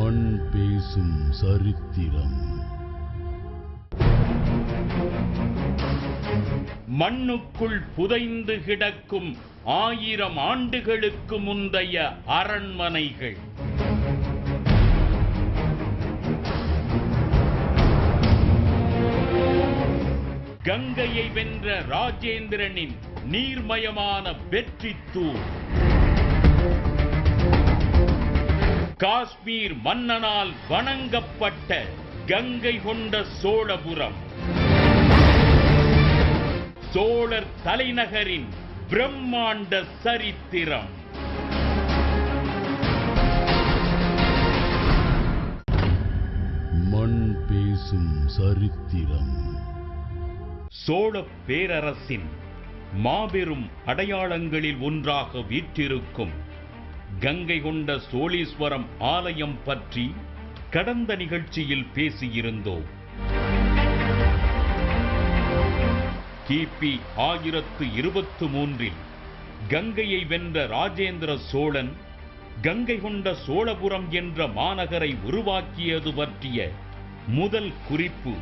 மண் பேசும் சரித்திரம். மண்ணுக்குள் புதைந்து கிடக்கும் 1000 ஆண்டுகளுக்கு முந்தைய அரண்மனைகள். கங்கையை வென்ற ராஜேந்திரனின் நீர்மயமான வெற்றி தூண். காஷ்மீர் மன்னனால் வணங்கப்பட்ட கங்கை கொண்ட சோழபுரம். சோழர் தலைநகரின் பிரம்மாண்ட சரித்திரம். மண் பேசும் சரித்திரம். சோழ பேரரசின் மாபெரும் அடையாளங்களில் ஒன்றாக வீற்றிருக்கும் கங்கை கொண்ட சோழீஸ்வரம் ஆலயம் பற்றி கடந்த நிகழ்ச்சியில் பேசியிருந்தோம். கிபி 1023 கங்கையை வென்ற ராஜேந்திர சோழன் கங்கை கொண்ட சோழபுரம் என்ற மாநகரை உருவாக்கியது பற்றிய முதல் குறிப்பு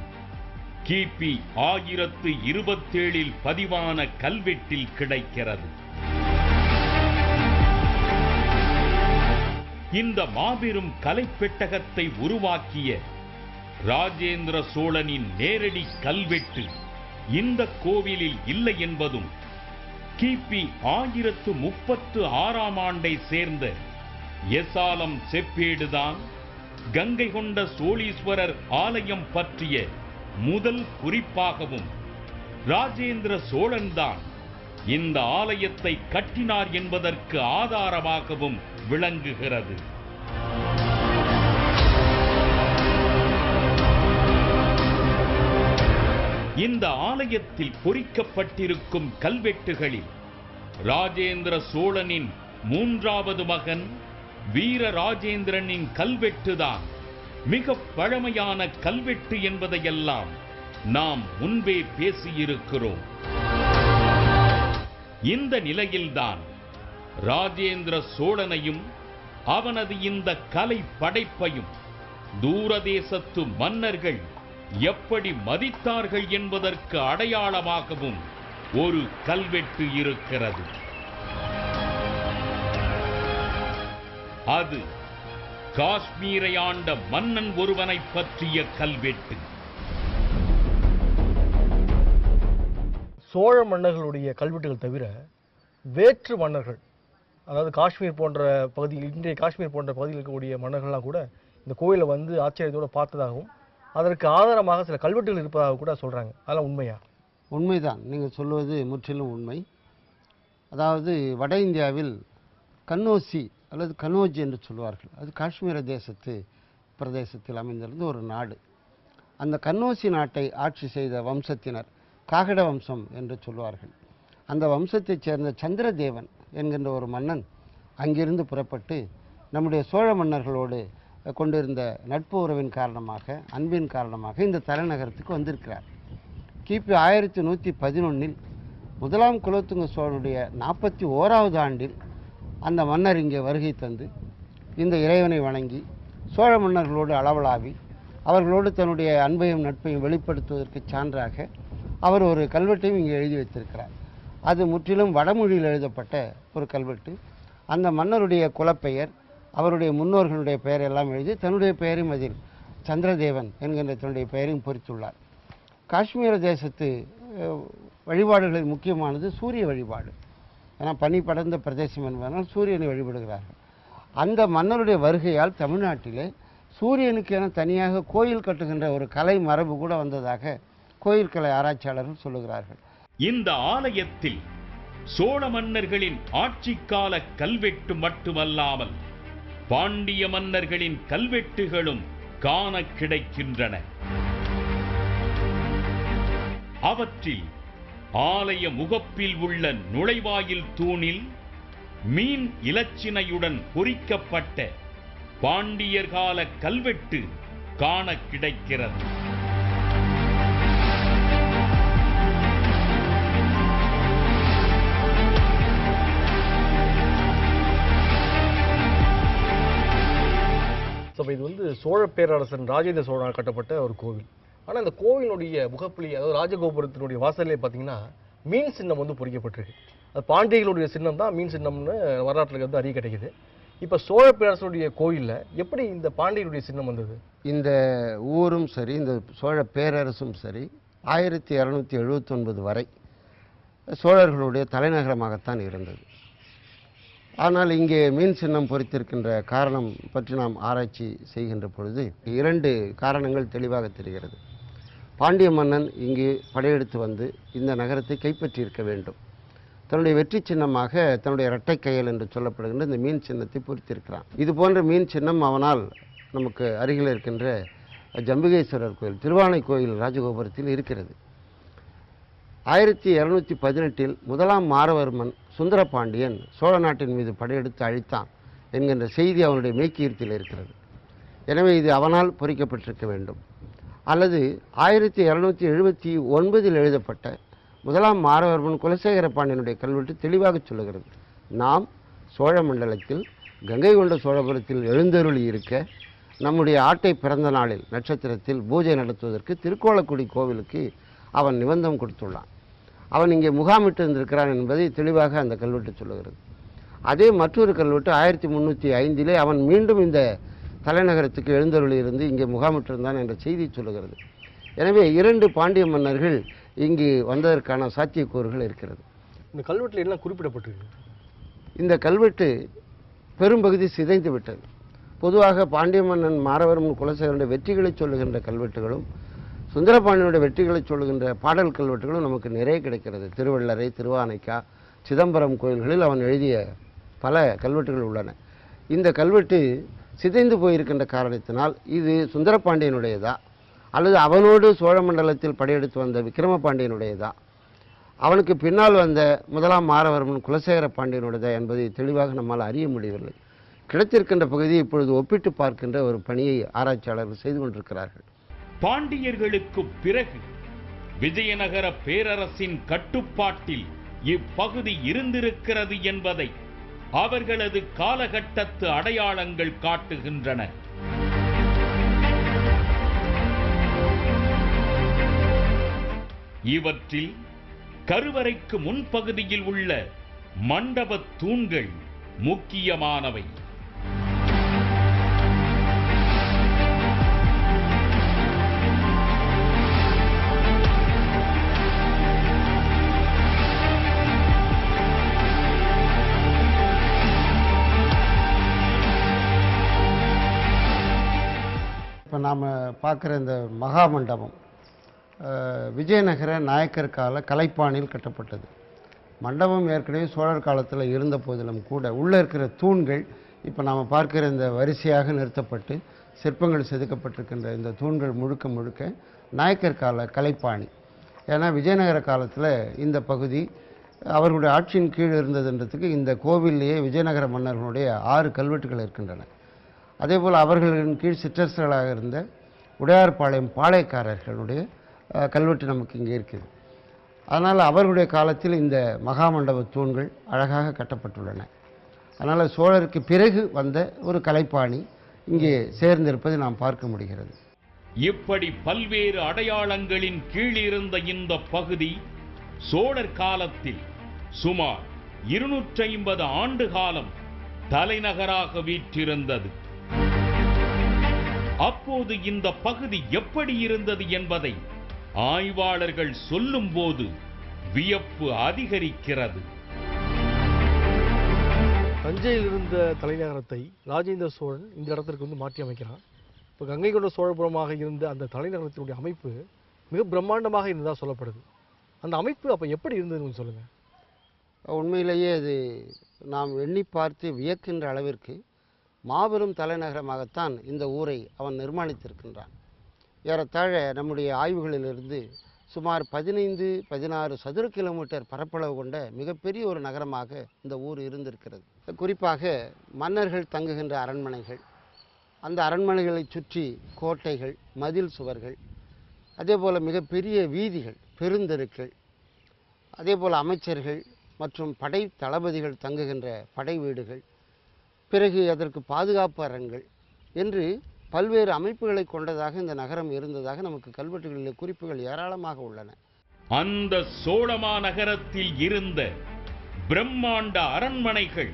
கிபி 1027 பதிவான கல்வெட்டில் கிடைக்கிறது. இந்த மாபெரும் கலைப்பெட்டகத்தை உருவாக்கிய ராஜேந்திர சோழனின் நேரடி கல்வெட்டு இந்த கோவிலில் இல்லை என்பதும் கிபி 1036 ஆண்டை சேர்ந்த எசாலம் செப்பேடுதான் கங்கை கொண்ட சோழீஸ்வரர் ஆலயம் பற்றிய முதல் குறிப்பாகவும் ராஜேந்திர சோழன்தான் இந்த ஆலயத்தை கட்டினார் என்பதற்கு ஆதாரமாகவும் விளங்குகிறது. இந்த ஆலயத்தில் பொறிக்கப்பட்டிருக்கும் கல்வெட்டுகளில் ராஜேந்திர சோழனின் 3வது மகன் வீர ராஜேந்திரனின் கல்வெட்டுதான் மிக பழமையான கல்வெட்டு என்பதையெல்லாம் நாம் முன்பே பேசியிருக்கிறோம். இந்த நிலையில்தான் ராஜேந்திர சோழனையும் அவனது இந்த கலை படைப்பையும் தூரதேசத்து மன்னர்கள் எப்படி மதித்தார்கள் என்பதற்கு அடையாளமாகவும் ஒரு கல்வெட்டு இருக்கிறது. அது காஷ்மீரை ஆண்ட மன்னன் ஒருவனை பற்றிய கல்வெட்டு. சோழ மன்னர்களுடைய கல்வெட்டுகள் தவிர வேற்று மன்னர்கள், அதாவது காஷ்மீர் போன்ற பகுதியில், இன்றைய காஷ்மீர் போன்ற பகுதியில் இருக்கக்கூடிய மன்னர்கள்லாம் கூட இந்த கோயிலை வந்து ஆச்சரியத்தோடு பார்த்ததாகவும் அதற்கு ஆதாரமாக சில கல்வெட்டுகள் இருப்பதாக கூட சொல்கிறாங்க. அதெல்லாம் உண்மையா? உண்மைதான், நீங்கள் சொல்வது முற்றிலும் உண்மை. அதாவது வட இந்தியாவில் கன்னோசி அல்லது கனோஜி என்று சொல்வார்கள். அது காஷ்மீர பிரதேசத்தில் அமைந்திருந்த ஒரு நாடு. அந்த கன்னோசி நாட்டை ஆட்சி செய்த வம்சத்தினர் காகட வம்சம் என்று சொல்வார்கள். அந்த வம்சத்தைச் சேர்ந்த சந்திரதேவன் என்கின்ற ஒரு மன்னன் அங்கிருந்து புறப்பட்டு நம்முடைய சோழ மன்னர்களோடு கொண்டிருந்த நட்பு உறவின் காரணமாக, அன்பின் காரணமாக இந்த தலைநகரத்துக்கு வந்திருக்கிறார். கிபி 1111 முதலாம் குலோத்துங்க சோழனுடைய 41வது ஆண்டில் அந்த மன்னர் இங்கே வருகை தந்து இந்த இறைவனை வணங்கி சோழ மன்னர்களோடு அளவலாவி அவர்களோடு தன்னுடைய அன்பையும் நட்பையும் வெளிப்படுத்துவதற்கு சான்றாக அவர் ஒரு கல்வெட்டையும் இங்கே எழுதி வைத்திருக்கிறார். அது முற்றிலும் வடமொழியில் எழுதப்பட்ட ஒரு கல்வெட்டு. அந்த மன்னருடைய குலப்பெயர், அவருடைய முன்னோர்களுடைய பெயரெல்லாம் எழுதி தன்னுடைய பெயரையும் அதில் சந்திரதேவன் என்கின்ற தன்னுடைய பெயரையும் பொறித்துள்ளார். காஷ்மீர தேசத்து வழிபாடுகளில் முக்கியமானது சூரிய வழிபாடு. ஏன்னா பனி படர்ந்த பிரதேசம் என்பதனால் சூரியனை வழிபடுகிறார்கள். அந்த மன்னருடைய வருகையால் தமிழ்நாட்டிலே சூரியனுக்கு என தனியாக கோயில் கட்டுகின்ற ஒரு கலை மரபு கூட வந்ததாக கோயில் கலை ஆராய்ச்சியாளர்கள் சொல்லுகிறார்கள். இந்த ஆலயத்தில் சோழ மன்னர்களின் ஆட்சிக்கால கல்வெட்டு மட்டுமல்லாமல் பாண்டிய மன்னர்களின் கல்வெட்டுகளும் காண கிடைக்கின்றன. அவற்றில் ஆலய முகப்பில் உள்ள நுழைவாயில் தூணில் மீன் இலச்சினையுடன் பொறிக்கப்பட்ட பாண்டியர் கால கல்வெட்டு காண கிடைக்கிறது. இப்போ இது வந்து சோழ பேரரசன் ராஜேந்திர சோழனால் கட்டப்பட்ட ஒரு கோவில். ஆனால் இந்த கோவிலுடைய முகப்புலி, அதாவது ராஜகோபுரத்தினுடைய வாசலே பார்த்தீங்கன்னா மீன் சின்னம் வந்து பொறிக்கப்பட்டிருக்கு. அது பாண்டியர்களுடைய சின்னம் தான் மீன் சின்னம்னு வரலாற்றில் வந்து அறிய கிடைக்குது. இப்போ சோழ பேரரசுடைய கோயிலில் எப்படி இந்த பாண்டியருடைய சின்னம் வந்தது? இந்த ஊரும் சரி, இந்த சோழ பேரரசும் சரி 1279 வரை சோழர்களுடைய தலைநகரமாகத்தான் இருந்தது. ஆனால் இங்கே மீன் சின்னம் பொறித்திருக்கின்ற காரணம் பற்றி நாம் ஆராய்ச்சி செய்கின்ற பொழுது 2 காரணங்கள் தெளிவாக தெரிகிறது. பாண்டிய மன்னன் இங்கு படையெடுத்து வந்து இந்த நகரத்தை கைப்பற்றியிருக்க வேண்டும். தன்னுடைய வெற்றி சின்னமாக தன்னுடைய இரட்டை கையல் என்று சொல்லப்படுகின்ற இந்த மீன் சின்னத்தை பொறித்திருக்கிறான். இது போன்ற மீன் சின்னம் அவனால் நமக்கு அருகில் இருக்கின்ற ஜம்புகேஸ்வரர் கோயில், திருவானை கோயில் ராஜகோபுரத்தில் இருக்கிறது. 1218 முதலாம் மாரவர்மன் சுந்தர பாண்டியன் சோழ நாட்டின் மீது படையெடுத்து அழித்தான் என்கின்ற செய்தி அவனுடைய மெய்க்கீர்த்தியில் இருக்கிறது. எனவே இது அவனால் பொறிக்கப்பட்டிருக்க வேண்டும். அல்லது 1279 எழுதப்பட்ட முதலாம் மாரவர்மன் குலசேகர பாண்டியனுடைய கல்வெட்டு தெளிவாக சொல்லுகிறது, நாம் சோழ மண்டலத்தில் கங்கை கொண்ட சோழபுரத்தில் எழுந்தருளி இருக்க நம்முடைய ஆட்டை பிறந்த நாளில் நட்சத்திரத்தில் பூஜை நடத்துவதற்கு திருக்கோலக்குடி கோவிலுக்கு அவன் நிபந்தம் கொடுத்துள்ளான். அவன் இங்கே முகாமிட்டு இருந்திருக்கிறான் என்பதை தெளிவாக அந்த கல்வெட்டு சொல்லுகிறது. அதே மற்றொரு கல்வெட்டு 1305 அவன் மீண்டும் இந்த தலைநகரத்துக்கு எழுந்தருளி இருந்து இங்கே முகாமிட்டிருந்தான் என்ற செய்தி சொல்லுகிறது. எனவே 2 பாண்டிய மன்னர்கள் இங்கு வந்ததற்கான சாத்தியக்கூறுகள் இருக்கிறது. இந்த கல்வெட்டில் எல்லாம் குறிப்பிடப்பட்டிருக்கு. இந்த கல்வெட்டு பெரும்பகுதி சிதைந்து விட்டது. பொதுவாக பாண்டிய மன்னன் மாரவர்மன் குலசேகரனுடைய வெற்றிகளை சொல்லுகின்ற கல்வெட்டுகளும் சுந்தரபாண்டியனுடைய வெற்றிகளை சொல்லுகின்ற பாடல் கல்வெட்டுகளும் நமக்கு நிறைய கிடைக்கிறது. திருவள்ளரை, திருவானைக்கா, சிதம்பரம் கோயில்களில் அவன் எழுதிய பல கல்வெட்டுகள் உள்ளன. இந்த கல்வெட்டு சிதைந்து போயிருக்கின்ற காரணத்தினால் இது சுந்தரபாண்டியனுடையதா அல்லது அவனோடு சோழ மண்டலத்தில் படையெடுத்து வந்த விக்கிரமபாண்டியனுடையதா, அவனுக்கு பின்னால் வந்த முதலாம் மாரவர்மன் குலசேகர பாண்டியனுடையதா என்பதை தெளிவாக நம்மால் அறிய முடியவில்லை. கிடைத்திருக்கின்ற பகுதியை இப்பொழுது ஒப்பிட்டு பார்க்கின்ற ஒரு பணியை ஆராய்ச்சியாளர்கள் செய்து கொண்டிருக்கிறார்கள். பாண்டியர்களுக்கு பிறகு விஜயநகர பேரரசின் கட்டுப்பாட்டில் இப்பகுதி இருந்திருக்கிறது என்பதை அவர்களது காலகட்டத்து அடையாளங்கள் காட்டுகின்றன. இவற்றில் கருவறைக்கு முன்பகுதியில் உள்ள மண்டபத் தூண்கள் முக்கியமானவை. இப்போ நாம் பார்க்குற இந்த மகாமண்டபம் விஜயநகர நாயக்கர் கால கலைப்பாணியில் கட்டப்பட்டது. மண்டபம் ஏற்கனவே சோழர் காலத்தில் இருந்த போதிலும் கூட உள்ளே இருக்கிற தூண்கள் இப்போ நாம் பார்க்கிற இந்த வரிசையாக நிறுத்தப்பட்டு சிற்பங்கள் செதுக்கப்பட்டிருக்கின்ற இந்த தூண்கள் முழுக்க முழுக்க நாயக்கர் கால கலைப்பாணி. ஏன்னா விஜயநகர காலத்தில் இந்த பகுதி அவர்களுடைய ஆட்சியின் கீழ் இருந்ததுன்றதுக்கு இந்த கோவிலேயே விஜயநகர மன்னர்களுடைய 6 கல்வெட்டுகள் இருக்கின்றன. அதேபோல் அவர்களின் கீழ் சிற்றரசர்களாக இருந்த உடையார்பாளையம் பாளையக்காரர்களுடைய கல்வெட்டு நமக்கு இங்கே இருக்குது. அதனால் அவர்களுடைய காலத்தில் இந்த மகாமண்டப தூண்கள் அழகாக கட்டப்பட்டுள்ளன. அதனால் சோழருக்கு பிறகு வந்த ஒரு கலைப்பாணி இங்கே சேர்ந்திருப்பதை நாம் பார்க்க முடிகிறது. இப்படி பல்வேறு அடையாளங்களின் கீழ் இருந்த இந்த பகுதி சோழர் காலத்தில் சுமார் 250 ஆண்டு காலம் தலைநகராக வீற்றிருந்தது. அப்போது இந்த பகுதி எப்படி இருந்தது என்பதை ஆய்வாளர்கள் சொல்லும் போது வியப்பு அதிகரிக்கிறது. தஞ்சையில் இருந்த தலைநகரத்தை ராஜேந்திர சோழன் இந்த இடத்திற்கு வந்து மாற்றி அமைக்கிறான். இப்போ கங்கை கொண்ட சோழபுரமாக இருந்த அந்த தலைநகரத்தினுடைய அமைப்பு மிக பிரம்மாண்டமாக இருந்ததாக சொல்லப்படுது. அந்த அமைப்பு அப்போ எப்படி இருந்ததுன்னு சொல்லுங்கள். உண்மையிலேயே அது நாம் எண்ணி பார்த்து வியக்கின்ற அளவிற்கு மாபெரும் தலைநகரமாகத்தான் இந்த ஊரை அவன் நிர்மாணித்திருக்கின்றான். ஏறத்தாழ நம்முடைய ஆய்வுகளிலிருந்து சுமார் 15-16 சதுர கிலோமீட்டர் பரப்பளவு கொண்ட மிகப்பெரிய ஒரு நகரமாக இந்த ஊர் இருந்திருக்கிறது. குறிப்பாக மன்னர்கள் தங்குகின்ற அரண்மனைகள், அந்த அரண்மனைகளை சுற்றி கோட்டைகள், மதில் சுவர்கள், அதேபோல் மிகப்பெரிய வீதிகள், பெருந்தெருக்கள், அதேபோல் அமைச்சர்கள் மற்றும் படை தளபதிகள் தங்குகின்ற படை வீடுகள், பிறகு அதற்கு பாதுகாப்பு அரண்கள் என்று பல்வேறு அமைப்புகளை கொண்டதாக இந்த நகரம் இருந்ததாக நமக்கு கல்வெட்டுகளில் குறிப்புகள் ஏராளமாக உள்ளன. அந்த சோழமா நகரத்தில் இருந்த பிரம்மாண்ட அரண்மனைகள்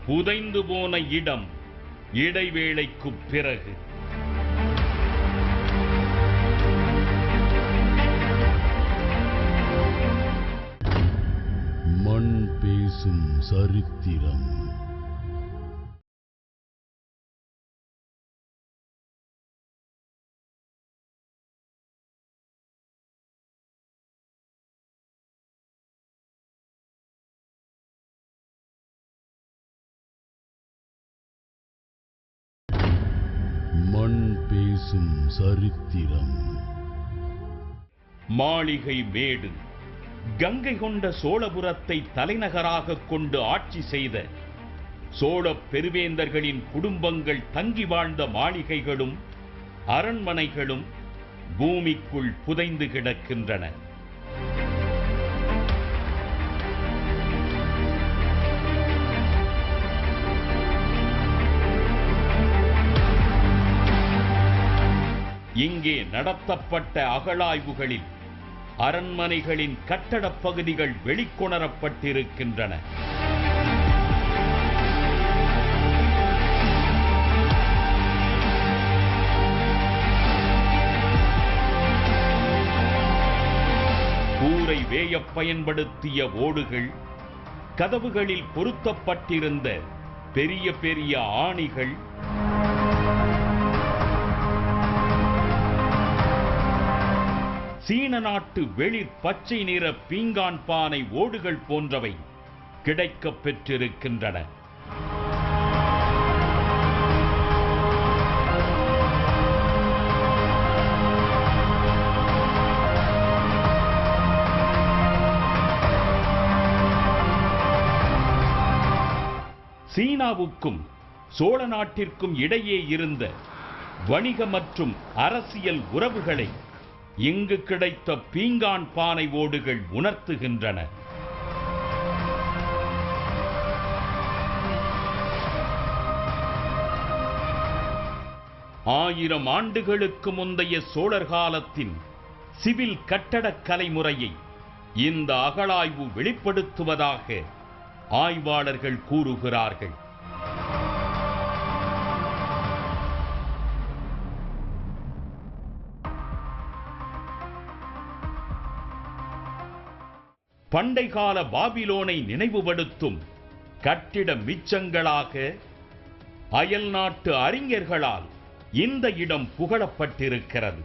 புதைந்து போன இடம் இடைவேளைக்கு பிறகு. மண் பேசும் சரித்திரம். மண் பேசும் சரித்திரம். மாளிகை மேடு கங்கை கொண்ட சோழபுரத்தை தலைநகராக கொண்டு ஆட்சி செய்த சோழ பெருவேந்தர்களின் குடும்பங்கள் தங்கி வாழ்ந்த மாளிகைகளும் அரண்மனைகளும் பூமிக்குள் புதைந்து கிடக்கின்றன. இங்கே நடத்தப்பட்ட அகழாய்வுகளில் அரண்மனைகளின் கட்டடப் பகுதிகள் வெளிக்கொணரப்பட்டிருக்கின்றன. கூரை வேயப் பயன்படுத்திய ஓடுகள், கதவுகளில் பொருத்தப்பட்டிருந்த பெரிய பெரிய ஆணிகள், சீன நாட்டு வெளிர் பச்சை நிற பீங்கான் பானை ஓடுகள் போன்றவை கிடைக்கப் பெற்றிருக்கின்றன. சீனாவுக்கும் சோழ நாட்டிற்கும் இடையே இருந்த வணிக மற்றும் அரசியல் உறவுகளை இங்கு கிடைத்த பீங்கான் பானை ஓடுகள் உணர்த்துகின்றன. ஆயிரம் ஆண்டுகளுக்கு முந்தைய சோழர் காலத்தின் சிவில் கட்டடக் கலைமுறையை இந்த அகழாய்வு வெளிப்படுத்துவதாக ஆய்வாளர்கள் கூறுகிறார்கள். பண்டைகால பாபிலோனை நினைவுபடுத்தும் கட்டிட மிச்சங்களாக அயல் நாட்டு அறிஞர்களால் இந்த இடம் புகழப்பட்டிருக்கிறது.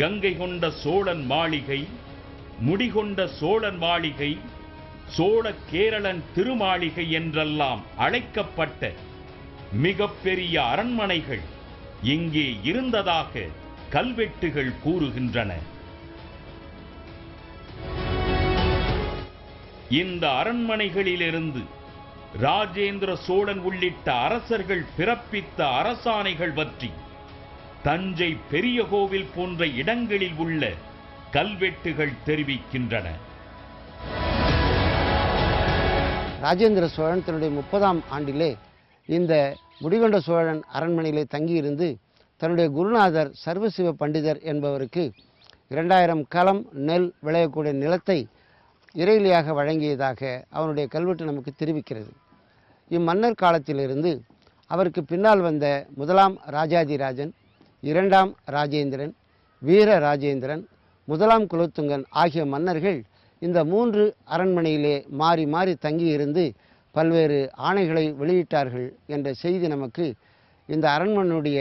கங்கை கொண்ட சோழன் மாளிகை, முடிகொண்ட சோழன் மாளிகை, சோழ கேரளன் திருமாளிகை என்றெல்லாம் அழைக்கப்பட்ட மிகப்பெரிய அரண்மனைகள் இங்கே இருந்ததாக கல்வெட்டுகள் கூறுகின்றன. இந்த அரண்மனைகளிலிருந்து ராஜேந்திர சோழன் உள்ளிட்ட அரசர்கள் பிறப்பித்த அரசாணைகள் பற்றி தஞ்சை பெரிய கோவில் போன்ற இடங்களில் உள்ள கல்வெட்டுகள் தெரிவிக்கின்றன. ராஜேந்திர சோழன் தன்னுடைய 30ஆம் ஆண்டிலே இந்த முடிகொண்ட சோழன் அரண்மனையிலே தங்கியிருந்து தன்னுடைய குருநாதர் சர்வசிவ பண்டிதர் என்பவருக்கு 2000 கலம் நெல் விளையக்கூடிய நிலத்தை இறையிலியாக வழங்கியதாக அவனுடைய கல்வெட்டு நமக்கு தெரிவிக்கிறது. இம்மன்னர் காலத்திலிருந்து அவருக்கு பின்னால் வந்த 1ஆம் ராஜாதிராஜன், 2ஆம் ராஜேந்திரன், வீர ராஜேந்திரன், 1ஆம் குலோத்துங்கன் ஆகிய மன்னர்கள் இந்த 3 அரண்மனையிலே மாறி மாறி தங்கியிருந்து பல்வேறு ஆணைகளை வெளியிட்டார்கள் என்ற செய்தி நமக்கு இந்த அரண்மனையுடைய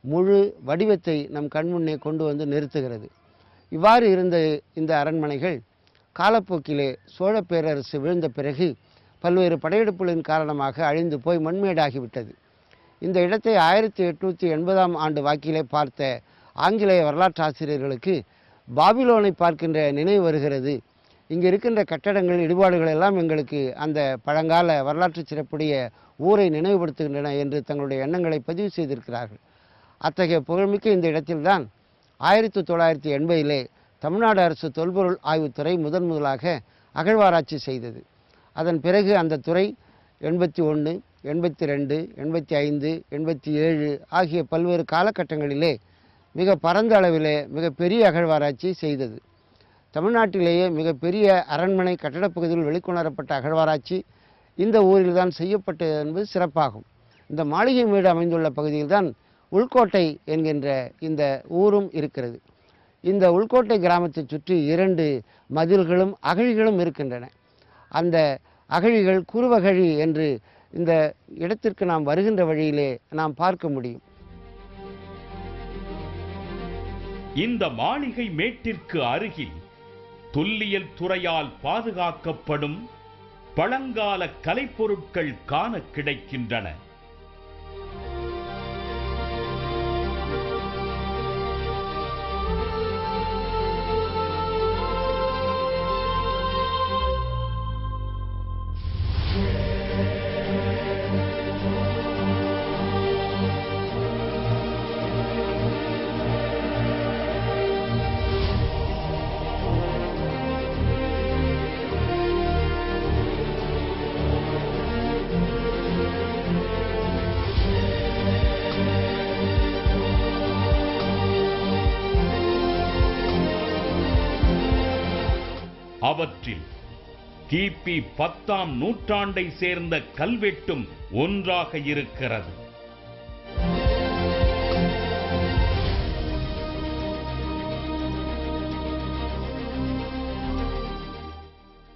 முழு வடிவத்தை நம் கண்முன்னே கொண்டு வந்து நிறுத்துகிறது. இவ்வாறு இருந்த இந்த அரண்மனைகள் காலப்போக்கிலே சோழ பேரரசு விழுந்த பிறகு பல்வேறு படையெடுப்புகளின் காரணமாக அழிந்து போய் மண்மேடாகிவிட்டது. இந்த இடத்தை 1880ஆம் ஆண்டு வாக்கிலே பார்த்த ஆங்கிலேய வரலாற்று ஆசிரியர்களுக்கு பாபிலோனை பார்க்கின்ற நினைவு வருகிறது. இங்கே இருக்கின்ற கட்டடங்கள், இடிபாடுகள் எல்லாம் எங்களுக்கு அந்த பழங்கால வரலாற்று சிறப்புடைய ஊரை நினைவுபடுத்துகின்றன என்று தங்களுடைய எண்ணங்களை பதிவு செய்திருக்கிறார்கள். அத்தகைய புகழ்மிக்க இந்த இடத்தில்தான் 1980 தமிழ்நாடு அரசு தொல்பொருள் ஆய்வுத்துறை முதலாக அகழ்வாராய்ச்சி செய்தது. அதன் பிறகு அந்த துறை 81, 82, 85, 87 ஆகிய பல்வேறு காலகட்டங்களிலே மிக பரந்த அளவிலே மிகப்பெரிய அகழ்வாராய்ச்சி செய்தது. தமிழ்நாட்டிலேயே மிகப்பெரிய அரண்மனை கட்டடப் பகுதியில் வெளிக்கொணரப்பட்ட அகழ்வாராய்ச்சி இந்த ஊரில் தான் செய்யப்பட்டது என்பது சிறப்பாகும். இந்த மாளிகை மேடு அமைந்துள்ள பகுதியில்தான் உள்கோட்டை என்கின்ற இந்த ஊரும் இருக்கிறது. இந்த உள்கோட்டை கிராமத்தை சுற்றி 2 மதில்களும் அகழிகளும் இருக்கின்றன. அந்த அகழிகள் குறுவகழி என்று இந்த இடத்திற்கு நாம் வருகின்ற வழியிலே நாம் பார்க்க முடியும். இந்த மாளிகை மேட்டிற்கு அருகில் தொல்லியல் துறையால் பாதுகாக்கப்படும் பழங்கால கலைப்பொருட்கள் காண கிடைக்கின்றன. அவற்றில் கிபி 10ஆம் நூற்றாண்டை சேர்ந்த கல்வெட்டும் ஒன்றாக இருக்கிறது.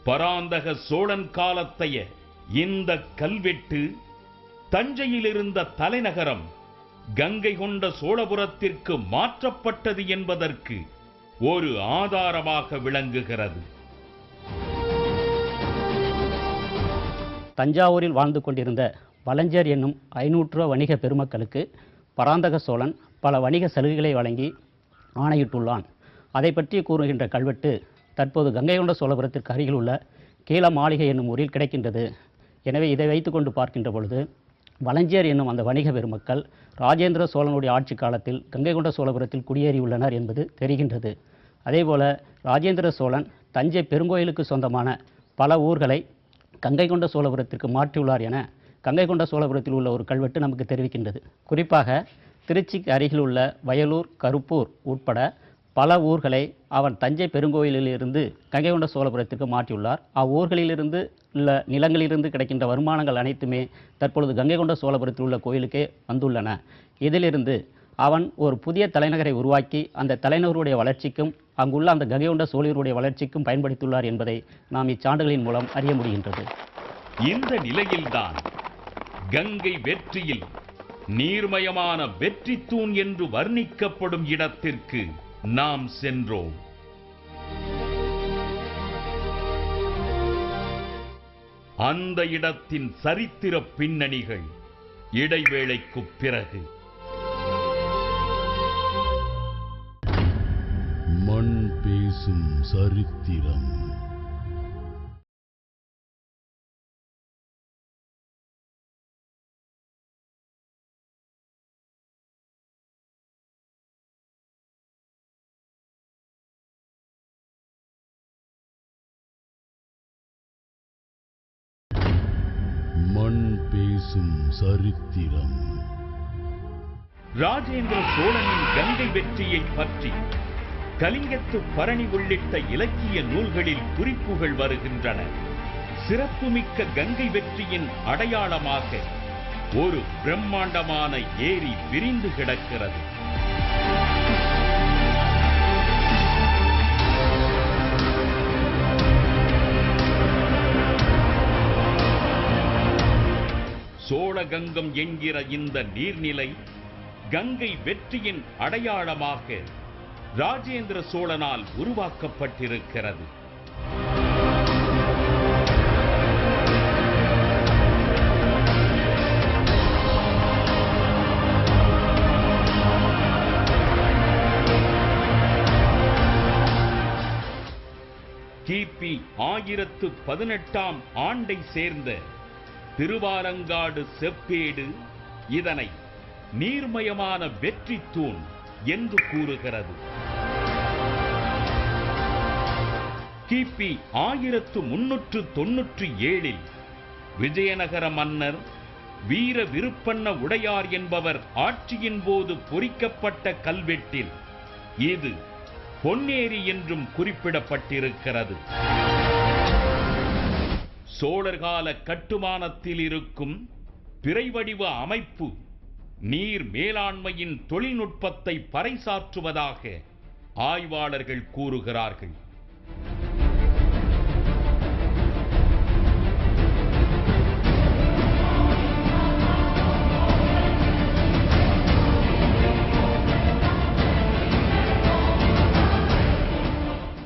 பராந்தக சோழன் காலத்தைய இந்த கல்வெட்டு தஞ்சையில் இருந்த தலைநகரம் கங்கை கொண்ட சோழபுரத்திற்கு மாற்றப்பட்டது என்பதற்கு ஒரு ஆதாரமாக விளங்குகிறது. தஞ்சாவூரில் வாழ்ந்து கொண்டிருந்த வலஞ்சர் என்னும் 500 வணிக பெருமக்களுக்கு பராந்தக சோழன் பல வணிக சலுகைகளை வழங்கி ஆணையிட்டுள்ளான். அதை பற்றி கூறுகின்ற கல்வெட்டு தற்போது கங்கை கொண்ட சோழபுரத்திற்கு அருகில் உள்ள கீழ மாளிகை என்னும் ஊரில் கிடைக்கின்றது. எனவே இதை வைத்துக்கொண்டு பார்க்கின்ற பொழுது வலஞ்சர் என்னும் அந்த வணிக பெருமக்கள் ராஜேந்திர சோழனுடைய ஆட்சி காலத்தில் கங்கை கொண்ட சோழபுரத்தில் குடியேறியுள்ளனர் என்பது தெரிகின்றது. அதேபோல ராஜேந்திர சோழன் தஞ்சை பெருங்கோயிலுக்கு சொந்தமான பல ஊர்களை கங்கை கொண்ட சோழபுரத்திற்கு மாற்றியுள்ளார் என கங்கை கொண்ட சோழபுரத்தில் உள்ள ஒரு கல்வெட்டு நமக்கு தெரிவிக்கின்றது. குறிப்பாக திருச்சிக்கு அருகில் உள்ள வயலூர், கருப்பூர் உட்பட பல ஊர்களை அவன் தஞ்சை பெருங்கோயிலிலிருந்து கங்கை கொண்ட சோழபுரத்திற்கு மாற்றியுள்ளார். அவ்வூர்களிலிருந்து உள்ள நிலங்களிலிருந்து கிடைக்கின்ற வருமானங்கள் அனைத்துமே தற்பொழுது கங்கை கொண்ட சோழபுரத்தில் உள்ள கோயிலுக்கே வந்துள்ளன. இதிலிருந்து அவன் ஒரு புதிய தலைநகரை உருவாக்கி அந்த தலைநகருடைய வளர்ச்சிக்கும் அங்குள்ள அந்த கங்கை கொண்ட சோழருடைய வளர்ச்சிக்கும் பயன்படுத்தியுள்ளார் என்பதை நாம் இச்சான்றுகளின் மூலம் அறிய முடிகின்றது. இந்த நிலையில்தான் கங்கை வெற்றியில் நீர்மயமான வெற்றி தூண் என்று வர்ணிக்கப்படும் இடத்திற்கு நாம் சென்றோம். அந்த இடத்தின் சரித்திர பின்னணிகள் இடைவேளைக்கு பிறகு. மண் பேசும் சரித்திரம். மண் பேசும் சரித்திரம். ராஜேந்திர சோழனின் கங்கை வெற்றியை பற்றி கலிங்கத்து பரணி உள்ளிட்ட இலக்கிய நூல்களில் குறிப்புகள் வருகின்றன. சிறப்புமிக்க கங்கை வெற்றியின் அடையாளமாக ஒரு பிரம்மாண்டமான ஏரி விரிந்து கிடக்கிறது. சோழகங்கம் என்கிற இந்த நீர்நிலை கங்கை வெற்றியின் அடையாளமாக ராஜேந்திர சோழனால் உருவாக்கப்பட்டிருக்கிறது. கிபி 1018ஆம் ஆண்டை சேர்ந்த திருவாலங்காடு செப்பேடு இதனை நீர்மயமான வெற்றி தூண் என்று கூறுகிறது. கிபி 1397 விஜயநகர மன்னர் வீர விருப்பண்ண உடையார் என்பவர் ஆட்சியின் போது பொறிக்கப்பட்ட கல்வெட்டில் இது பொன்னேரி என்றும் குறிப்பிடப்பட்டிருக்கிறது. சோழர்கால கட்டுமானத்தில் இருக்கும் பிறை வடிவ அமைப்பு நீர் மேலாண்மையின் தொழில்நுட்பத்தை பறைசாற்றுவதாக ஆய்வாளர்கள் கூறுகிறார்கள்.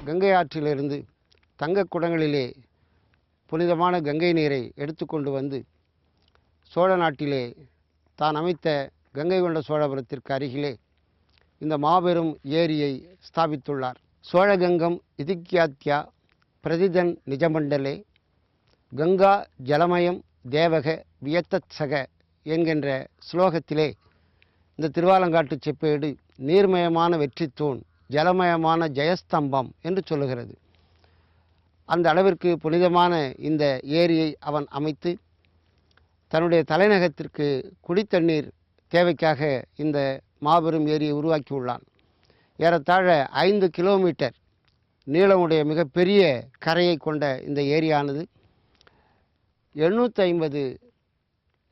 கங்கை ஆற்றிலிருந்து தங்கக் குடங்களிலே புனிதமான கங்கை நீரை எடுத்துக்கொண்டு வந்து சோழ நாட்டிலே தான் அமைத்த கங்கை கொண்ட சோழபுரத்திற்கு அருகிலே இந்த மாபெரும் ஏரியை ஸ்தாபித்துள்ளார். சோழகங்கம் இதிக்யாத்யா பிரதிதன் நிஜமண்டலே கங்கா ஜலமயம் தேவக வியத்தத்சக என்கின்ற ஸ்லோகத்திலே இந்த திருவாலங்காட்டு செப்பேடு நீர்மயமான வெற்றித்தூண், ஜலமயமான ஜெயஸ்தம்பம் என்று சொல்லுகிறது. அந்த அளவிற்கு புனிதமான இந்த ஏரியை அவன் அமைத்து தன்னுடைய தலைநகரத்திற்கு குடித்தண்ணீர் தேவைக்காக இந்த மாபெரும் ஏரியை உருவாக்கியுள்ளான். ஏறத்தாழ 5 கிலோமீட்டர் நீளமுடைய மிகப்பெரிய கரையை கொண்ட இந்த ஏரியானது 850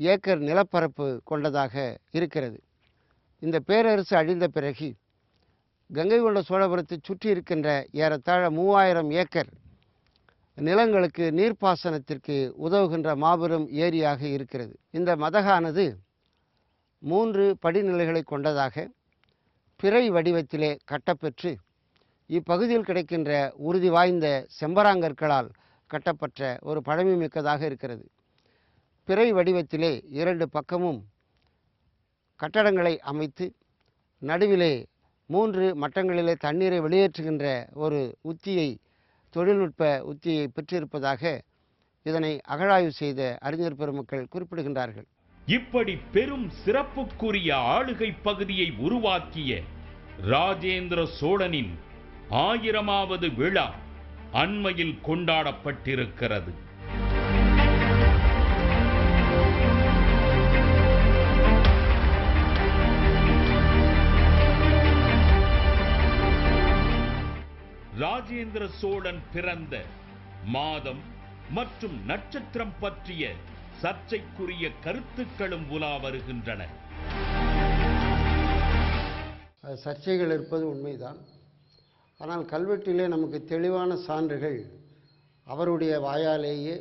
ஏக்கர் நிலப்பரப்பு கொண்டதாக இருக்கிறது. இந்த பேரரசு அழிந்த பிறகு கங்கை கொண்ட சோழபுரத்தை சுற்றி இருக்கின்ற ஏறத்தாழ 3000 ஏக்கர் நிலங்களுக்கு நீர்ப்பாசனத்திற்கு உதவுகின்ற மாபெரும் ஏரியாக இருக்கிறது. இந்த மதகானது 3 படிநிலைகளை கொண்டதாக பிறை வடிவத்திலே கட்டப்பெற்று இப்பகுதியில் கிடைக்கின்ற உறுதி வாய்ந்த செம்பராங்கற்களால் கட்டப்பட்ட ஒரு பழமை மிக்கதாக இருக்கிறது. பிறை வடிவத்திலே 2 பக்கமும் கட்டடங்களை அமைத்து நடுவிலே 3 மட்டங்களிலே தண்ணீரை வெளியேற்றுகின்ற ஒரு உத்தியை, தொழில்நுட்ப உத்தியை பெற்றிருப்பதாக இதனை அகழாய்வு செய்த அறிஞர் பெருமக்கள் குறிப்பிடுகின்றார்கள். இப்படி பெரும் சிறப்புக்குரிய ஆளுகை பகுதியை உருவாக்கிய ராஜேந்திர சோழனின் 1000வது விழா அண்மையில் கொண்டாடப்பட்டிருக்கிறது. ராஜேந்திர சோழன் பிறந்த மாதம் மற்றும் நட்சத்திரம் பற்றிய சர்ச்சைக்குரிய கருத்துக்களும் உலா வருகின்றன. சர்ச்சைகள் இருப்பது உண்மைதான். ஆனால் கல்வெட்டிலே நமக்கு தெளிவான சான்றுகள் அவருடைய வாயாலேயே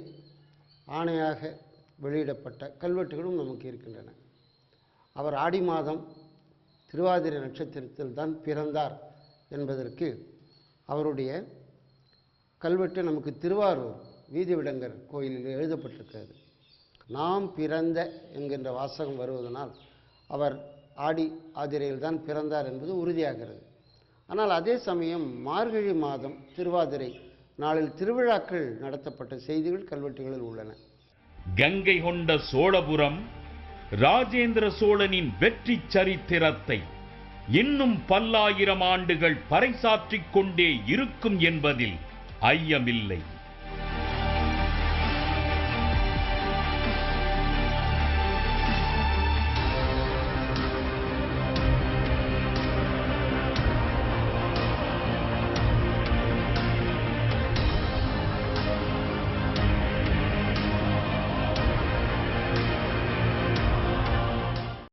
ஆணையாக வெளியிடப்பட்ட கல்வெட்டுகளும் நமக்கு இருக்கின்றன. அவர் ஆடி மாதம் திருவாதிரை நட்சத்திரத்தில் தான் பிறந்தார் என்பதற்கு அவருடைய கல்வெட்டு நமக்கு திருவாரூர் வீதிவிடங்கர் கோயிலில் எழுதப்பட்டிருக்கிறது. நாம் பிறந்த என்கின்ற வாசகம் வருவதனால் அவர் ஆடி ஆதிரையில் தான் பிறந்தார் என்பது உறுதியாகிறது. ஆனால் அதே சமயம் மார்கழி மாதம் திருவாதிரை நாளில் திருவிழாக்கள் நடத்தப்பட்ட செய்திகள் கல்வெட்டுகளில் உள்ளன. கங்கை கொண்ட சோழபுரம் ராஜேந்திர சோழனின் வெற்றி சரித்திரத்தை இன்னும் பல்லாயிரம் ஆண்டுகள் பறைசாற்றிக் கொண்டே இருக்கும் என்பதில் ஐயமில்லை.